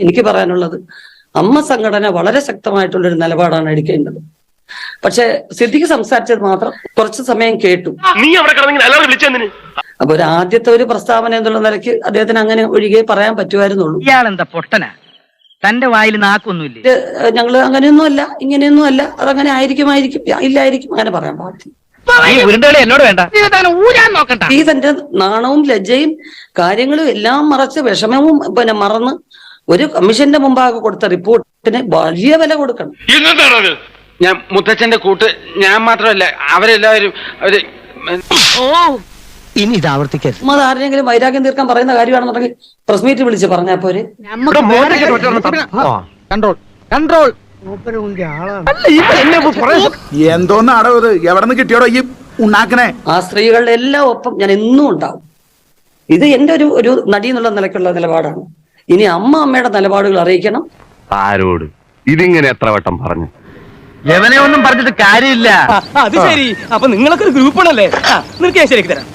എനിക്ക് പറയാനുള്ളത് അമ്മ സംഘടന വളരെ ശക്തമായിട്ടുള്ളൊരു നിലപാടാണ് എടുക്കേണ്ടത്. പക്ഷെ സിദ്ദിഖ് സംസാരിച്ചത് മാത്രം കുറച്ചു സമയം കേട്ടു. അപ്പൊ ഒരു ആദ്യത്തെ ഒരു പ്രസ്താവന എന്നുള്ള നിലയ്ക്ക് അദ്ദേഹത്തിന് അങ്ങനെ ഒഴികെ പറയാൻ പറ്റുമായിരുന്നുള്ളൂ. ഇയാളെന്താ പൊട്ടനാ? തന്റെ വായിൽ നാക്കൊന്നുമില്ല. ഞങ്ങള് അങ്ങനെയൊന്നും അല്ല, ഇങ്ങനെയൊന്നും അല്ല, അതങ്ങനെ ആയിരിക്കും, ഇല്ലായിരിക്കും, അങ്ങനെ പറയാൻ പാടില്ല. എന്നോട് വേണ്ട. ഈ തന്റെ നാണവും ലജ്ജയും കാര്യങ്ങളും എല്ലാം മറച്ച് വിഷമവും മറന്ന് ഒരു കമ്മീഷന്റെ മുമ്പാകെ കൊടുത്ത റിപ്പോർട്ടിന് വലിയ വില കൊടുക്കണം. ഞാൻ മുത്തച്ഛന്റെ കൂട്ട് ഞാൻ മാത്രമല്ല അവരെല്ലാവരും ഇനി ഇത് ആവർത്തിക്കരുത്. അത് ആരെങ്കിലും വൈരാഗ്യം തീർക്കാൻ പറയുന്ന കാര്യമാണെന്നുണ്ടെങ്കിൽ പ്രസ് മീറ്റ് വിളിച്ച് പറഞ്ഞാൽ പോരെ. എന്തോന്നാടോ ഇത്? എവിടെ നിന്ന് കിട്ടിയോടോ ഈ ഉണ്ടാക്കണേ? ആ സ്ത്രീകളുടെ എല്ലാ ഒപ്പം ഞാൻ എന്നും ഉണ്ടാവും. ഇത് എന്റെ ഒരു നടി എന്നുള്ള നിലയ്ക്കുള്ള നിലപാടാണ്. ഇനി അമ്മയുടെ നിലപാടുകൾ അറിയിക്കണം. ആരോട് ഇതിങ്ങനെ എത്ര വട്ടം പറഞ്ഞു? യവനെ ഒന്നും പറഞ്ഞിട്ട് കാര്യമില്ല. അത് ശരി. അപ്പൊ നിങ്ങളൊക്കെ ഒരു ഗ്രൂപ്പാണല്ലേ? നിനക്ക് ഞാൻ ശരിയാക്കി തരാം.